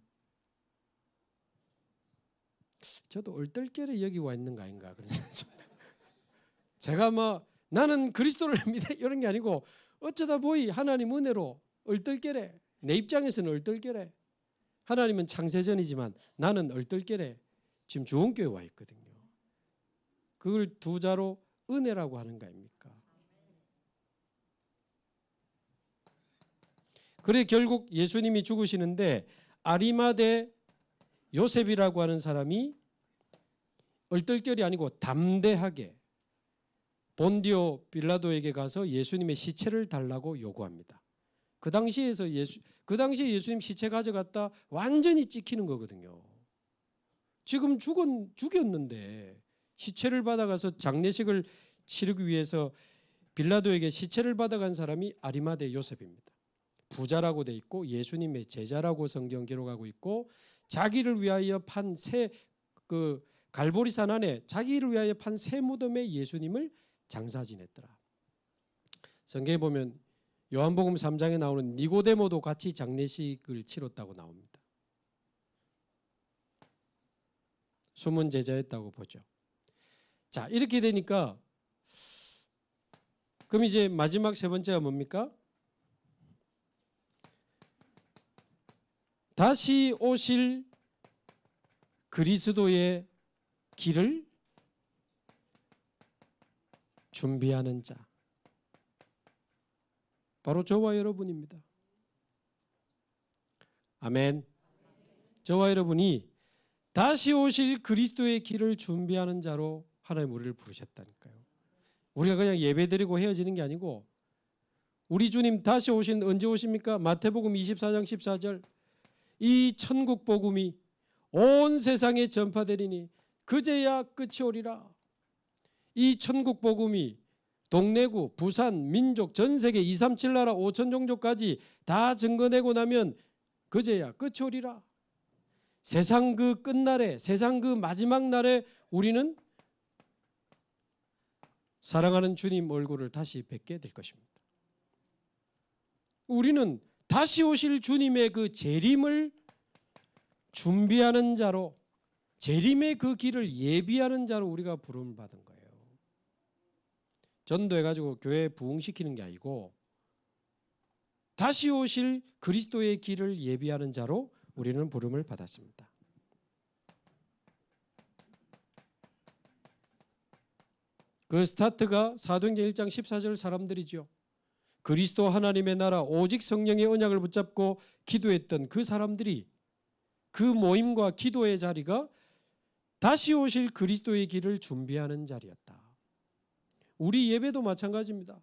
저도 얼떨결에 여기 와 있는 거 아닌가 그런 생각이 좀. 제가 뭐 나는 그리스도를 믿어 이런 게 아니고 어쩌다 보이 하나님 은혜로 얼떨결에 내 입장에서는 얼떨결에 하나님은 창세전이지만 나는 얼떨결에 지금 주원교회 와 있거든요. 그걸 두 자로 은혜라고 하는 거 아닙니까? 그래 결국 예수님이 죽으시는데 아리마대 요셉이라고 하는 사람이 얼떨결이 아니고 담대하게 본디오 빌라도에게 가서 예수님의 시체를 달라고 요구합니다. 그 당시에 예수님 시체 가져갔다 완전히 찍히는 거거든요. 지금 죽였는데 시체를 받아가서 장례식을 치르기 위해서 빌라도에게 시체를 받아간 사람이 아리마대 요셉입니다. 부자라고 돼 있고 예수님의 제자라고 성경 기록하고 있고 자기를 위하여 판 그 갈보리산 안에 자기를 위하여 판 새 무덤에 예수님을 장사 지냈더라. 성경에 보면 요한복음 3장에 나오는 니고데모도 같이 장례식을 치렀다고 나옵니다. 숨은 제자였다고 보죠. 자, 이렇게 되니까 그럼 이제 마지막 세 번째가 뭡니까? 다시 오실 그리스도의 길을 준비하는 자. 바로 저와 여러분입니다. 아멘. 저와 여러분이 다시 오실 그리스도의 길을 준비하는 자로 하나님 우리를 부르셨다니까요. 우리가 그냥 예배드리고 헤어지는 게 아니고 우리 주님 다시 언제 오십니까? 마태복음 24장 14절 이 천국 복음이 온 세상에 전파되리니 그제야 끝이 오리라. 이 천국 복음이 동래구, 부산, 민족, 전 세계 237 나라 5천 종족까지 다 증거되고 나면 그제야 끝이 오리라. 세상 그 끝날에, 세상 그 마지막 날에 우리는 사랑하는 주님 얼굴을 다시 뵙게 될 것입니다. 우리는 다시 오실 주님의 그 재림을 준비하는 자로 재림의 그 길을 예비하는 자로 우리가 부름을 받은 거예요. 전도해가지고 교회 부흥시키는 게 아니고 다시 오실 그리스도의 길을 예비하는 자로 우리는 부름을 받았습니다. 그 스타트가 사도행전 1장 14절 사람들이죠. 그리스도 하나님의 나라 오직 성령의 언약을 붙잡고 기도했던 그 사람들이 그 모임과 기도의 자리가 다시 오실 그리스도의 길을 준비하는 자리였다. 우리 예배도 마찬가지입니다.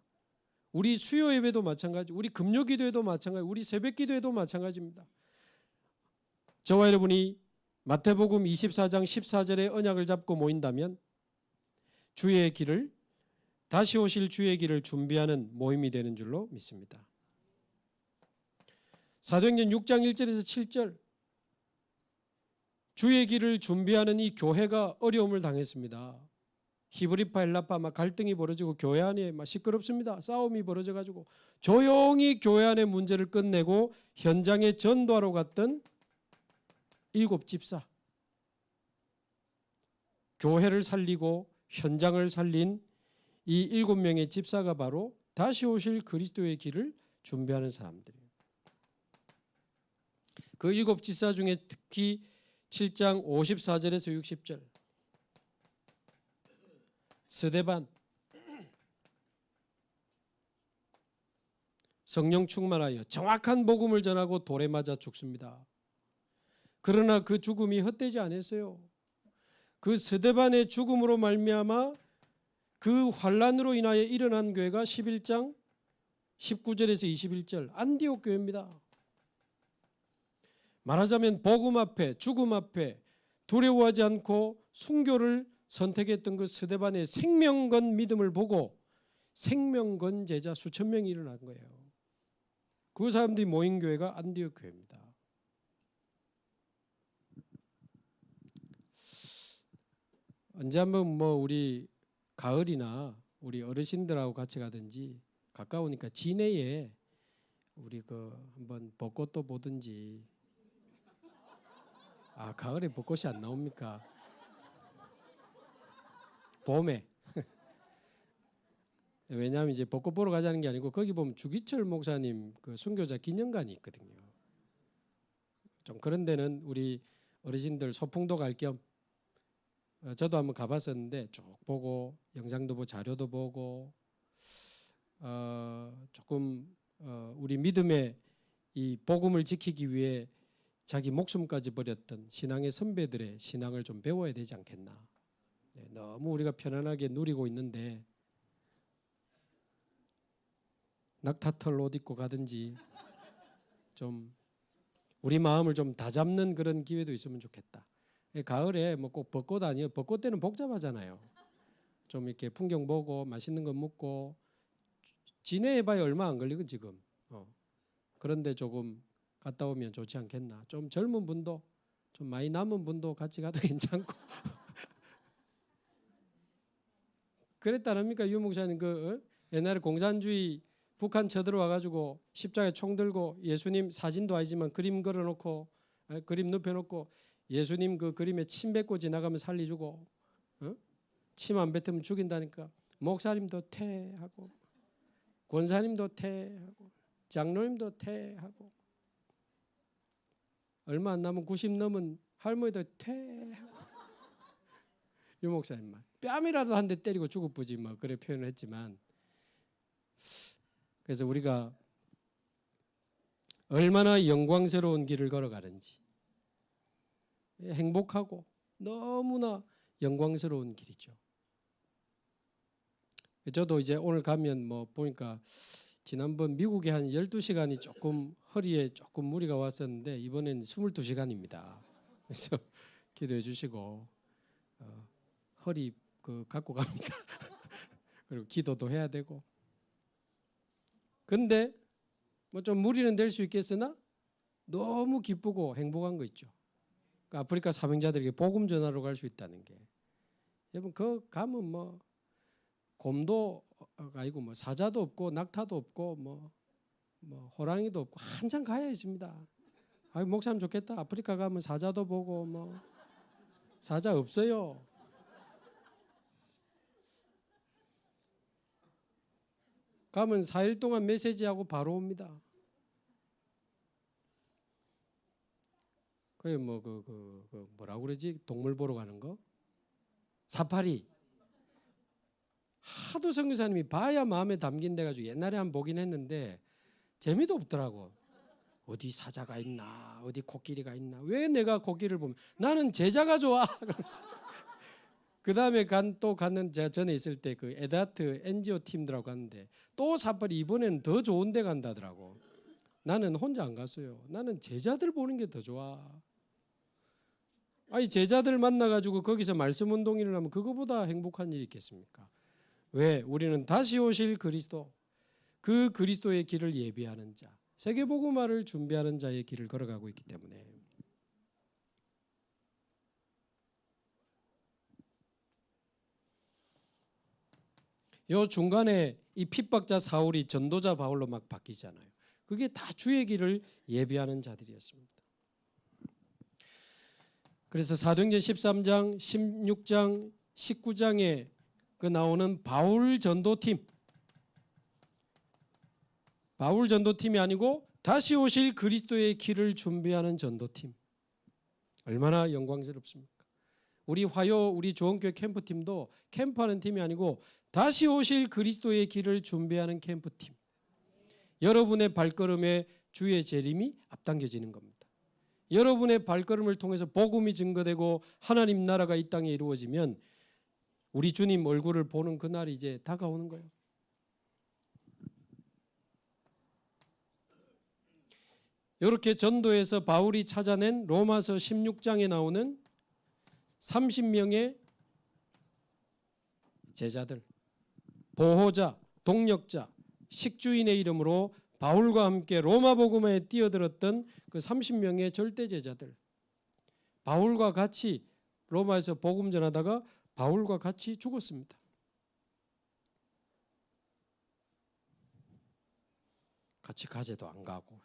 우리 수요 예배도 마찬가지, 우리 금요 기도회도 마찬가지, 우리 새벽 기도회도 마찬가지입니다. 저와 여러분이 마태복음 24장 14절의 언약을 잡고 모인다면 주의 길을 다시 오실 주의 길을 준비하는 모임이 되는 줄로 믿습니다. 사도행전 6장 1절에서 7절 주의 길을 준비하는 이 교회가 어려움을 당했습니다. 히브리파 헬라파 막 갈등이 벌어지고 교회 안에 막 시끄럽습니다. 싸움이 벌어져가지고 조용히 교회 안의 문제를 끝내고 현장에 전도하러 갔던 7 집사, 교회를 살리고 현장을 살린 이 7명의 집사가 바로 다시 오실 그리스도의 길을 준비하는 사람들이에요. 그 7 집사 중에 특히 7장 54절에서 60절 스데반 성령 충만하여 정확한 복음을 전하고 돌에 맞아 죽습니다. 그러나 그 죽음이 헛되지 않았어요. 그 스데반의 죽음으로 말미암아 그 환란으로 인하여 일어난 교회가 11장 19절에서 21절 안디옥 교회입니다. 말하자면 복음 앞에 죽음 앞에 두려워하지 않고 순교를 선택했던 그 스데반의 생명 건 믿음을 보고 생명 건 제자 수천 명이 일어난 거예요. 그 사람들이 모인 교회가 안디옥 교회입니다. 언제 한번 뭐 우리 가을이나 우리 어르신들하고 같이 가든지 가까우니까 진해에 우리 그 한번 벚꽃도 보든지. 아, 가을에 벚꽃이 안 나옵니까? 봄에. 왜냐하면 이제 벚꽃 보러 가자는 게 아니고 거기 보면 주기철 목사님 그 순교자 기념관이 있거든요. 좀 그런 데는 우리 어르신들 소풍도 갈 겸 저도 한번 가봤었는데 쭉 보고 영상도 보고 자료도 보고 조금 우리 믿음의 이 복음을 지키기 위해 자기 목숨까지 버렸던 신앙의 선배들의 신앙을 좀 배워야 되지 않겠나. 네, 너무 우리가 편안하게 누리고 있는데 낙타털 옷 입고 가든지 좀 우리 마음을 좀 다잡는 그런 기회도 있으면 좋겠다. 가을에 뭐 꼭 벚꽃 아니에요. 벚꽃 때는 복잡하잖아요. 좀 이렇게 풍경 보고 맛있는 거 먹고 진해해봐야 얼마 안 걸리고 지금. 그런데 조금 갔다 오면 좋지 않겠나. 좀 젊은 분도 좀 많이 남은 분도 같이 가도 괜찮고. 그랬다랍니까 유 목사님 그 옛날에 공산주의 북한 쳐들어와 가지고 십자가에 총 들고 예수님 사진도 아니지만 그림 걸어놓고 그림 눕혀놓고 예수님 그 그림에 침 뱉고 지나가면 살리주고 침 안 뱉으면 죽인다니까. 목사님도 퇴하고 권사님도 퇴하고 장로님도 퇴하고 얼마 안 남은 90 넘은 할머니도 퇴하고 유 목사님만 뺨이라도 한 대 때리고 죽을쁘지 뭐 그래 표현을 했지만 그래서 우리가 얼마나 영광스러운 길을 걸어가는지 행복하고 너무나 영광스러운 길이죠. 저도 이제 오늘 가면 뭐 보니까 지난번 미국에 한 12시간이 조금 허리에 조금 무리가 왔었는데 이번엔 22시간입니다. 그래서 기도해 주시고 허리 그 갖고 갑니다. 그리고 기도도 해야 되고. 근데 뭐 좀 무리는 될 수 있겠으나 너무 기쁘고 행복한 거 있죠. 그러니까 아프리카 사명자들에게 복음 전하러 갈 수 있다는 게. 여러분 그 가면 뭐 곰도 아니고 뭐 사자도 없고 낙타도 없고 뭐 호랑이도 없고 한참 가야 있습니다. 아 목사님 좋겠다. 아프리카 가면 사자도 보고 뭐 사자 없어요. 가면 4일 동안 메시지하고 바로 옵니다. 그게 뭐 뭐라고 그러지? 동물 보러 가는 거? 사파리. 하도 선교사님이 봐야 마음에 담긴데 가지고 옛날에 한번 보긴 했는데 재미도 없더라고. 어디 사자가 있나? 어디 코끼리가 있나? 왜 내가 코끼리를 보면 나는 제자가 좋아. 그러면서 그 다음에 갔는 제가 전에 있을 때 그 에다트 NGO 팀들하고 갔는데 또 사파리 이번에는 더 좋은 데 간다더라고. 나는 혼자 안 갔어요. 나는 제자들 보는 게 더 좋아. 아니 제자들 만나가지고 거기서 말씀 운동회를 하면 그거보다 행복한 일이 있겠습니까? 왜? 우리는 다시 오실 그리스도, 그 그리스도의 길을 예비하는 자, 세계복음화를 준비하는 자의 길을 걸어가고 있기 때문에 요 중간에 이 핍박자 사울이 전도자 바울로 막 바뀌잖아요. 그게 다 주의 길을 예비하는 자들이었습니다. 그래서 사도행전 13장, 16장, 19장에 그 나오는 바울 전도팀이 아니고 다시 오실 그리스도의 길을 준비하는 전도팀. 얼마나 영광스럽습니까? 우리 화요 우리 좋은교회 캠프팀도 캠프하는 팀이 아니고 다시 오실 그리스도의 길을 준비하는 캠프팀. 여러분의 발걸음에 주의 재림이 앞당겨지는 겁니다. 여러분의 발걸음을 통해서 복음이 증거되고 하나님 나라가 이 땅에 이루어지면 우리 주님 얼굴을 보는 그날이 이제 다가오는 거예요. 이렇게 전도에서 바울이 찾아낸 로마서 16장에 나오는 30명의 제자들, 보호자, 동력자, 식주인의 이름으로 바울과 함께 로마 복음에 뛰어들었던 그 30명의 절대 제자들, 바울과 같이 로마에서 복음 전하다가 바울과 같이 죽었습니다. 같이 가재도 안 가고.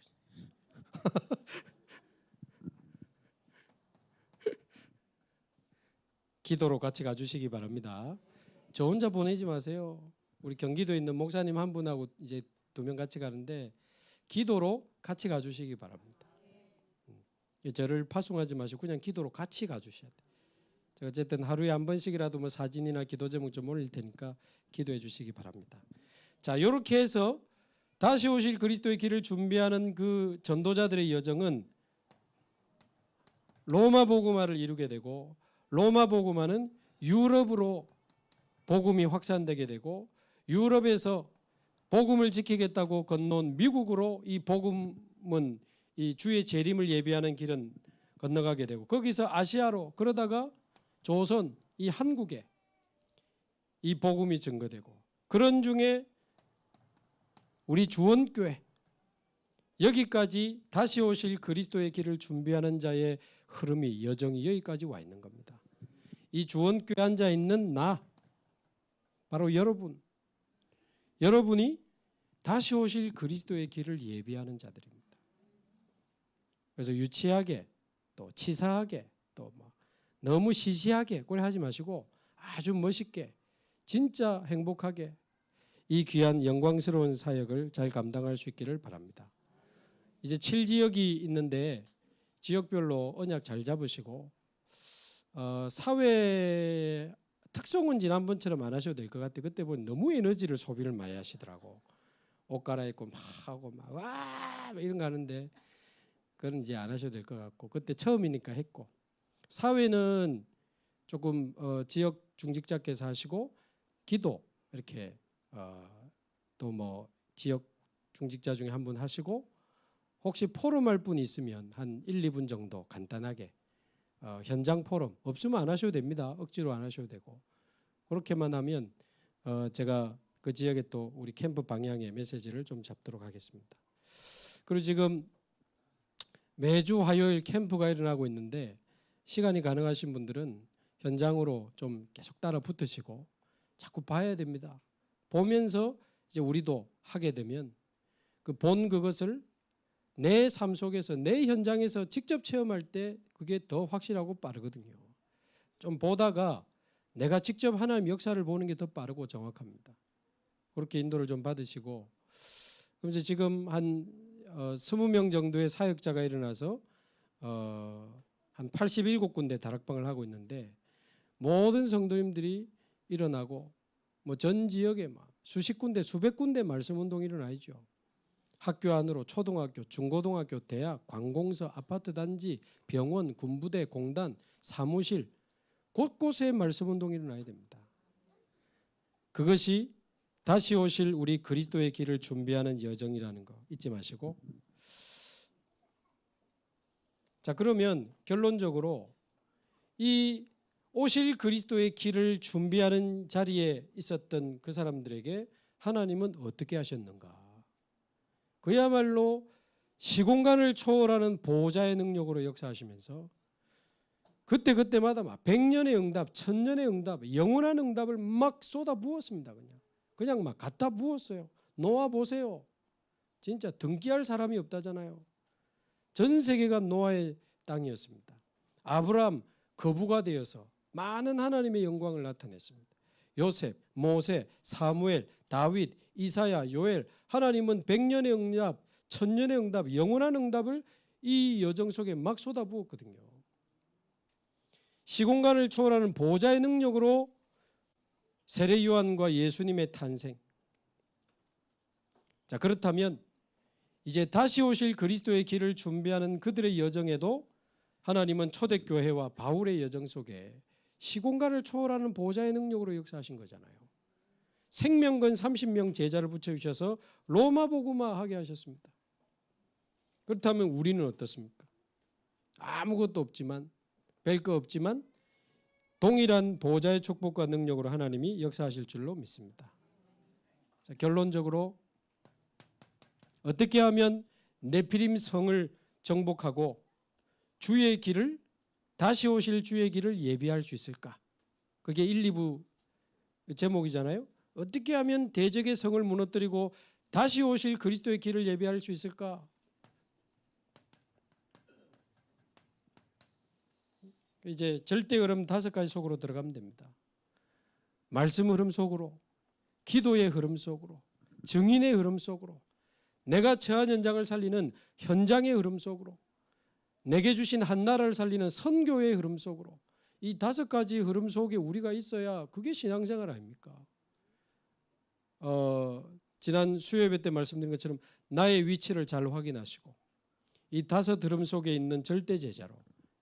기도로 같이 가주시기 바랍니다. 저 혼자 보내지 마세요. 우리 경기도에 있는 목사님 한 분하고 이제 2명 같이 가는데 기도로 같이 가주시기 바랍니다. 저를 파송하지 마시고 그냥 기도로 같이 가주셔야 돼요. 제가 어쨌든 하루에 한 번씩이라도 뭐 사진이나 기도 제목 좀 올릴 테니까 기도해 주시기 바랍니다. 자, 이렇게 해서 다시 오실 그리스도의 길을 준비하는 그 전도자들의 여정은 로마 복음화를 이루게 되고, 로마 복음화는 유럽으로 복음이 확산되게 되고, 유럽에서 복음을 지키겠다고 건너온 미국으로 이 복음은 이 주의 재림을 예비하는 길은 건너가게 되고, 거기서 아시아로, 그러다가 조선, 이 한국에 이 복음이 증거되고, 그런 중에 우리 주원교회 여기까지 다시 오실 그리스도의 길을 준비하는 자의 흐름이, 여정이 여기까지 와 있는 겁니다. 이 주원교회 앉아 있는 나, 바로 여러분이 다시 오실 그리스도의 길을 예비하는 자들입니다. 그래서 유치하게, 또 치사하게, 또 뭐 너무 시시하게 그래 하지 마시고 아주 멋있게, 진짜 행복하게 이 귀한 영광스러운 사역을 잘 감당할 수 있기를 바랍니다. 이제 7지역이 있는데 지역별로 언약 잘 잡으시고, 사회 특성은 지난번처럼 안 하셔도 될 것 같아요. 그때 보니 너무 에너지를 소비를 많이 하시더라고. 옷 갈아입고 막 하고 막 와 이런 거 하는데 그건 이제 안 하셔도 될 것 같고, 그때 처음이니까 했고, 사회는 조금 지역 중직자께서 하시고, 기도 이렇게 또 뭐 지역 중직자 중에 한 분 하시고, 혹시 포럼할 분이 있으면 한 1, 2분 정도 간단하게 현장 포럼, 없으면 안 하셔도 됩니다. 억지로 안 하셔도 되고, 그렇게만 하면 제가 그 지역에 또 우리 캠프 방향의 메시지를 좀 잡도록 하겠습니다. 그리고 지금 매주 화요일 캠프가 일어나고 있는데, 시간이 가능하신 분들은 현장으로 좀 계속 따라 붙으시고 자꾸 봐야 됩니다. 보면서 이제 우리도 하게 되면 그 본 그것을 내 삶 속에서, 내 현장에서 직접 체험할 때 그게 더 확실하고 빠르거든요. 좀 보다가 내가 직접 하나님 역사를 보는 게 더 빠르고 정확합니다. 그렇게 인도를 좀 받으시고, 그럼 이제 지금 한 20명 정도의 사역자가 일어나서 한 87군데 다락방을 하고 있는데, 모든 성도님들이 일어나고 뭐 전 지역에 막 수십 군데, 수백 군데 말씀 운동이 일어나 있죠. 학교 안으로 초등학교, 중고등학교, 대학, 관공서, 아파트 단지, 병원, 군부대, 공단, 사무실 곳곳에 말씀 운동이 일어나야 됩니다. 그것이 다시 오실 우리 그리스도의 길을 준비하는 여정이라는 거 잊지 마시고, 자, 그러면 결론적으로 이 오실 그리스도의 길을 준비하는 자리에 있었던 그 사람들에게 하나님은 어떻게 하셨는가? 그야말로 시공간을 초월하는 보호자의 능력으로 역사하시면서 그때마다 막 100년의 응답, 1000년의 응답, 영원한 응답을 막 쏟아 부었습니다. 그냥 막 갖다 부었어요. 노아 보세요. 진짜 등기할 사람이 없다잖아요. 전 세계가 노아의 땅이었습니다. 아브라함 거부가 되어서 많은 하나님의 영광을 나타냈습니다. 요셉, 모세, 사무엘, 다윗, 이사야, 요엘, 하나님은 100년의 응답, 1000년의 응답, 영원한 응답을 이 여정 속에 막 쏟아부었거든요. 시공간을 초월하는 보호자의 능력으로 세례 요한과 예수님의 탄생. 자, 그렇다면 이제 다시 오실 그리스도의 길을 준비하는 그들의 여정에도 하나님은 초대교회와 바울의 여정 속에 시공간을 초월하는 보호자의 능력으로 역사하신 거잖아요. 생명건 30명 제자를 붙여주셔서 로마 복음화 하게 하셨습니다. 그렇다면 우리는 어떻습니까? 아무것도 없지만, 별 거 없지만 동일한 보호자의 축복과 능력으로 하나님이 역사하실 줄로 믿습니다. 자, 결론적으로 어떻게 하면 네피림 성을 정복하고 주의 길을, 다시 오실 주의 길을 예비할 수 있을까? 그게 1, 2부 제목이잖아요. 어떻게 하면 대적의 성을 무너뜨리고 다시 오실 그리스도의 길을 예비할 수 있을까? 이제 절대 흐름 5가지 속으로 들어가면 됩니다. 말씀 흐름 속으로, 기도의 흐름 속으로, 증인의 흐름 속으로, 내가 처한 현장을 살리는 현장의 흐름 속으로, 내게 주신 한 나라를 살리는 선교의 흐름 속으로, 이 5가지 흐름 속에 우리가 있어야 그게 신앙생활 아닙니까? 지난 수요예배 때 말씀드린 것처럼 나의 위치를 잘 확인하시고 이 5 흐름 속에 있는 절대 제자로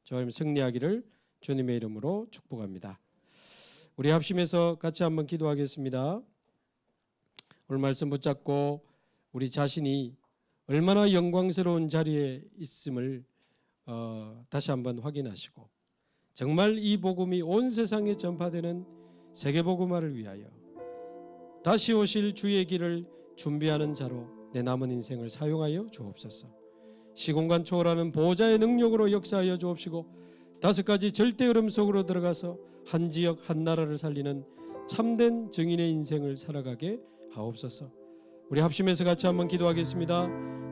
저희는 승리하기를 주님의 이름으로 축복합니다. 우리 합심해서 같이 한번 기도하겠습니다. 오늘 말씀 붙잡고 우리 자신이 얼마나 영광스러운 자리에 있음을 다시 한번 확인하시고 정말 이 복음이 온 세상에 전파되는 세계복음화를 위하여 다시 오실 주의 길을 준비하는 자로 내 남은 인생을 사용하여 주옵소서. 시공간 초월하는 보호자의 능력으로 역사하여 주옵시고 5가지 절대 흐름 속으로 들어가서 한 지역 한 나라를 살리는 참된 증인의 인생을 살아가게 하옵소서. 우리 합심해서 같이 한번 기도하겠습니다.